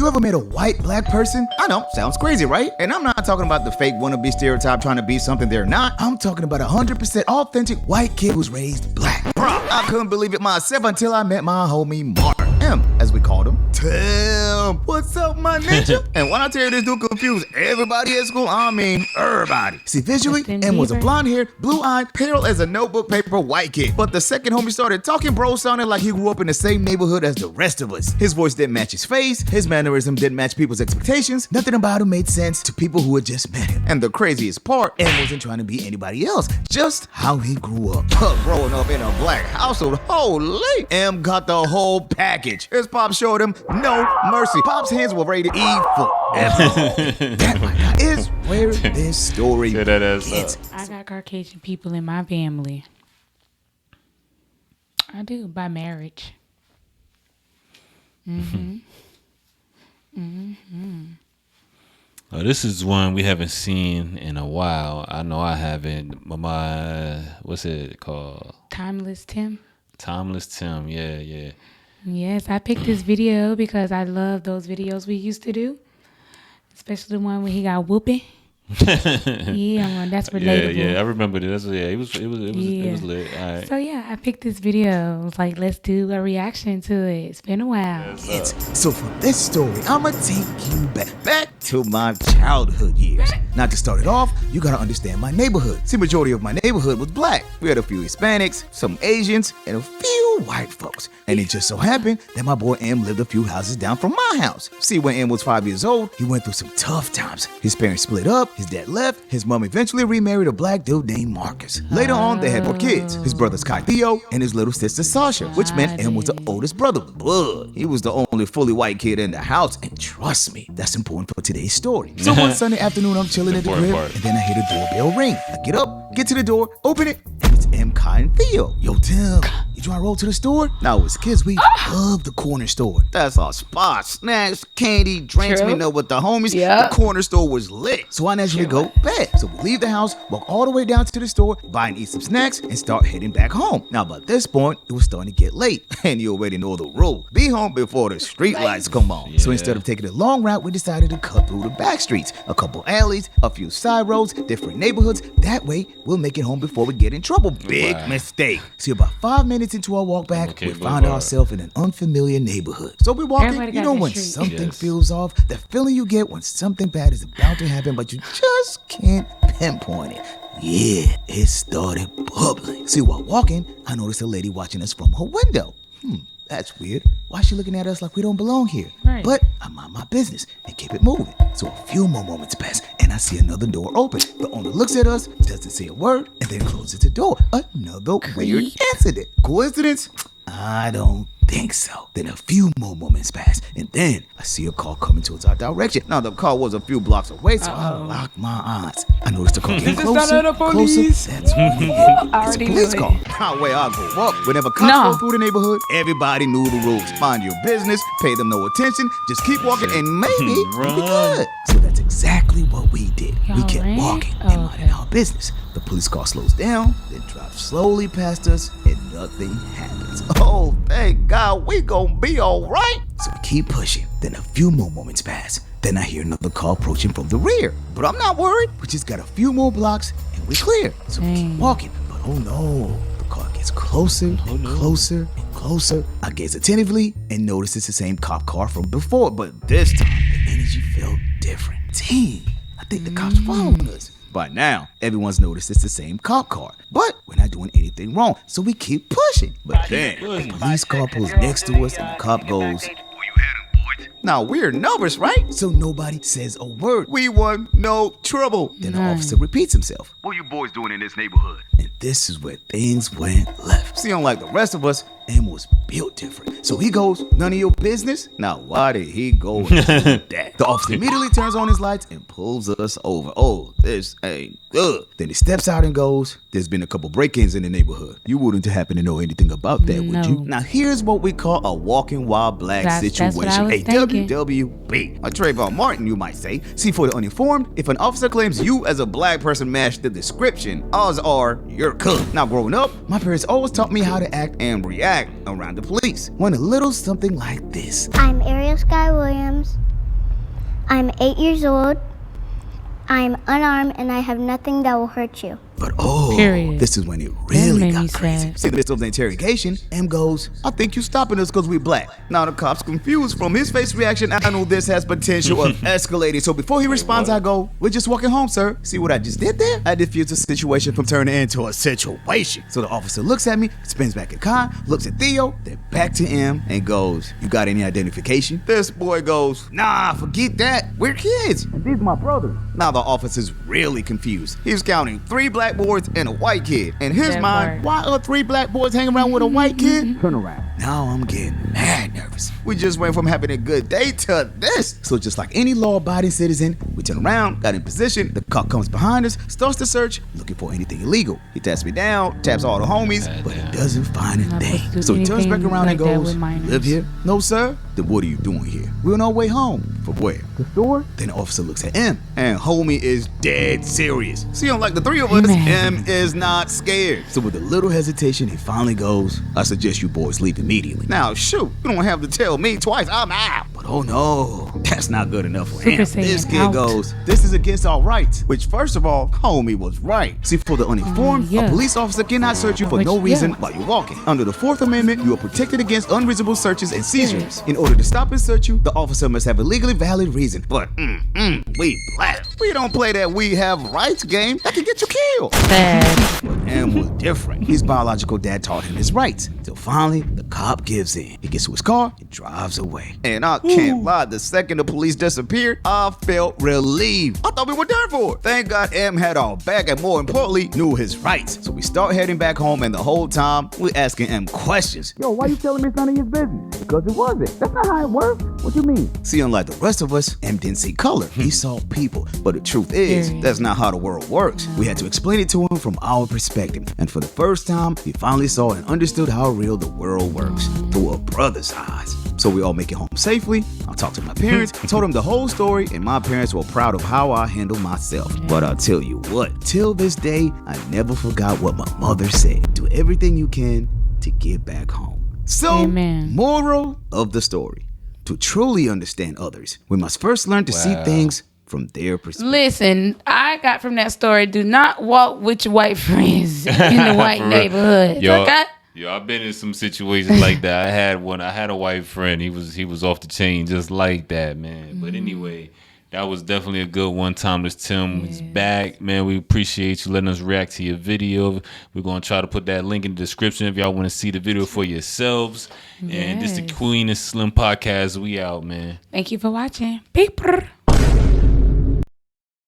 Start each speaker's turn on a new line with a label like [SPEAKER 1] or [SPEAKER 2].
[SPEAKER 1] You ever met a white black person? I know, sounds crazy, right? And I'm not talking about the fake wannabe stereotype trying to be something they're not. I'm talking about 100% authentic white kid who's raised black. Bruh, I couldn't believe it myself until I met my homie Mark. M, as we called him. Tim, what's up, my ninja? And when I tell you this dude confused everybody at school, I mean everybody. See, visually, M was a blonde-haired, blue-eyed, pale as a notebook paper white kid. But the second homie started talking, bro sounded like he grew up in the same neighborhood as the rest of us. His voice didn't match his face, his mannerism didn't match people's expectations, nothing about him made sense to people who had just met him. And the craziest part, M wasn't trying to be anybody else, just how he grew up. Growing up in a black household, holy, M got the whole package. His pop showed him no mercy. Pop's hands were ready to eat forever. That, my God, is where this story ends.
[SPEAKER 2] I got Caucasian people in my family. I do, by marriage. Mm-hmm. Mm-hmm.
[SPEAKER 3] Oh, this is one we haven't seen in a while. I know I haven't. What's it called?
[SPEAKER 2] Timeless Tim.
[SPEAKER 3] Timeless Tim, yeah.
[SPEAKER 2] Yes, I picked this video because I love those videos we used to do. Especially the one where he got whooping. Yeah, that's relatable.
[SPEAKER 3] Yeah, I remember this. Yeah, it was lit. All right.
[SPEAKER 2] So yeah, I picked this video. I was like, let's do a reaction to it. It's been a while.
[SPEAKER 1] So for this story, I'ma take you back to my childhood years. Now to start it off, you gotta understand my neighborhood. See, majority of my neighborhood was black. We had a few Hispanics, some Asians, and a few white folks. And it just so happened that my boy M lived a few houses down from my house. See, when M was 5 years old, he went through some tough times. His parents split up, his dad left, his mom eventually remarried a black dude named Marcus. Later on, they had more kids. His brothers Kai Theo and his little sister Sasha, which meant M was the oldest brother. But he was the only fully white kid in the house, and trust me, that's important for today's story. So one Sunday afternoon, I'm chilling at the crib, and then I hear the doorbell ring. I get up, get to the door, open it, and it's M, Kai, and Theo. Yo, Tim, you trying to roll to the store? Now, as kids, we love the corner store. That's our spot. Snacks, candy, drinks, we know with the homies. The corner store was lit. So I naturally go back. So we leave the house, walk all the way down to the store, buy and eat some snacks, and start heading back home. Now, by this point, it was starting to get late, and you already know the rule. Be home before the street lights come on. Yeah. So instead of taking the long route, we decided to cut through the back streets, a couple alleys, a few side roads, different neighborhoods. That way, we'll make it home before we get in trouble. Big mistake. See, about 5 minutes into our walk back, we found ourselves in an unfamiliar neighborhood. So we walking, you know when something feels off, the feeling you get when something bad is about to happen, but you just can't pinpoint it. Yeah, it started bubbling. See, while walking, I noticed a lady watching us from her window. That's weird. Why is she looking at us like we don't belong here?
[SPEAKER 2] Right.
[SPEAKER 1] But I mind my business and keep it moving. So a few more moments pass, and I see another door open. The owner looks at us, doesn't say a word, and then closes the door. Another weird incident. Coincidence? I don't think so. Then a few more moments pass, and then I see a car coming towards our direction. Now the car was a few blocks away, so I locked my eyes. I noticed the car getting closer. That's when it's a police car. Now where I grew up, whenever cops go through the neighborhood, everybody knew the rules. Mind your business, pay them no attention, just keep walking, and maybe you'll be good. So that's exactly what we did. We kept walking and minding our business. The police car slows down, then drives slowly past us, and nothing happens. Oh, thank God, we gon' be alright. So we keep pushing. Then a few more moments pass. Then I hear another car approaching from the rear. But I'm not worried. We just got a few more blocks and we're clear. So we keep walking. But oh no, the car gets closer and closer and closer. I gaze attentively and notice it's the same cop car from before. But this time, the energy felt different. Dang, I think the cops following us. By now, everyone's noticed it's the same cop car. But we're not doing anything wrong, so we keep pushing. But then, the police car pulls next to us and the cop goes, now we're nervous, right? So nobody says a word. We want no trouble. Then the officer repeats himself. What are you boys doing in this neighborhood? And this is where things went left. See, unlike the rest of us, M was built different. So he goes, none of your business? Now, why did he go and do that? The officer immediately turns on his lights and pulls us over. Oh, this ain't good. Then he steps out and goes, there's been a couple break-ins in the neighborhood. You wouldn't happen to know anything about that, would you? Now, here's what we call a walking while black situation. A WWB. A Trayvon Martin, you might say. See, for the uninformed, if an officer claims you as a black person match the description, odds are you're cooked. Now, growing up, my parents always taught me how to act and react around the police. Went a little something like this.
[SPEAKER 4] I'm Ariel Sky Williams. I'm 8 years old. I'm unarmed and I have nothing that will hurt you.
[SPEAKER 1] But
[SPEAKER 2] Period.
[SPEAKER 1] this is when it really
[SPEAKER 2] made
[SPEAKER 1] got
[SPEAKER 2] me
[SPEAKER 1] crazy.
[SPEAKER 2] sad.
[SPEAKER 1] See, in the midst of the interrogation, M goes, I think you stopping us because we black. Now the cop's confused from his face reaction. I know this has potential of escalating. So before he responds, I go, we're just walking home, sir. See what I just did there? I diffused the situation from turning into a situation. So the officer looks at me, spins back at Kai, looks at Theo, then back to M and goes, you got any identification? This boy goes, nah, forget that. We're kids. And these my brothers. Now the officer's really confused. He's counting 3 black boys and a white kid. In his
[SPEAKER 2] That
[SPEAKER 1] mind,
[SPEAKER 2] part.
[SPEAKER 1] why are 3 black boys hanging around with a white kid? Turn around. Now I'm getting mad nervous. We just went from having a good day to this. So just like any law-abiding citizen, we turn around, got in position, the cop comes behind us, starts the search, looking for anything illegal. He taps me down, taps all the homies, but he doesn't find a
[SPEAKER 2] Not supposed to
[SPEAKER 1] thing.
[SPEAKER 2] do
[SPEAKER 1] So he turns back
[SPEAKER 2] anything
[SPEAKER 1] around and
[SPEAKER 2] like that
[SPEAKER 1] goes,
[SPEAKER 2] with minors.
[SPEAKER 1] live here? No, sir. Then what are you doing here? We're on our way home. For where? The store? Then the officer looks at M, and homie is dead serious. See, unlike the 3 of us,
[SPEAKER 2] Man.
[SPEAKER 1] M is not scared. So with a little hesitation, he finally goes, I suggest you boys leave immediately. Now, shoot, you don't have to tell me twice, I'm out. But oh no, that's not good enough for
[SPEAKER 2] Super
[SPEAKER 1] him.
[SPEAKER 2] Saiyan
[SPEAKER 1] This kid
[SPEAKER 2] out.
[SPEAKER 1] goes, this is against our rights. Which, first of all, homie was right. See, for the uninformed,
[SPEAKER 2] yeah.
[SPEAKER 1] a police officer cannot search you for
[SPEAKER 2] Which,
[SPEAKER 1] no reason
[SPEAKER 2] yeah.
[SPEAKER 1] while you're walking. Under the 4th Amendment, you are protected against unreasonable searches and seizures. In order to stop and search you, the officer must have a legally valid reason. But, we black. We don't play that we have rights game. That can get you killed.
[SPEAKER 2] Sad.
[SPEAKER 1] But M was different. His biological dad taught him his rights. Till finally, the cop gives in. He gets to his car and drives away. And I can't lie, the second the police disappeared, I felt relieved. I thought we were done for. Thank God M had our back and more importantly, knew his rights. So we start heading back home and the whole time, we're asking M questions. Yo, why you telling me it's none of his business? Because it wasn't. That's not how it works. What you mean? See, unlike the rest of us, M didn't see color. He saw people. But the truth is, that's not how the world works. We had to explain it to him from our perspective. And for the first time, he finally saw and understood how real the world works through a brother's eyes. So we all make it home safely. I talked to my parents, told them the whole story, and my parents were proud of how I handled myself. But I'll tell you what, till this day, I never forgot what my mother said. Do everything you can to get back home. So,
[SPEAKER 2] Amen.
[SPEAKER 1] moral of the story. To truly understand others, we must first learn to see things from their perspective.
[SPEAKER 2] Listen, I got from that story, do not walk with your white friends in the white
[SPEAKER 3] For real.
[SPEAKER 2] neighborhood.
[SPEAKER 3] Yo,
[SPEAKER 2] Okay?
[SPEAKER 3] yo, I've been in some situations like that. I had a white friend. He was off the chain just like that, man. But anyway, that was definitely a good one. Timeless Tim is back, man. We appreciate you letting us react to your video. We're gonna try to put that link in the description if y'all want to see the video for yourselves. And this is the
[SPEAKER 2] Yes.
[SPEAKER 3] Queen and Slim podcast. We out, man.
[SPEAKER 2] Thank you for watching. Peeper.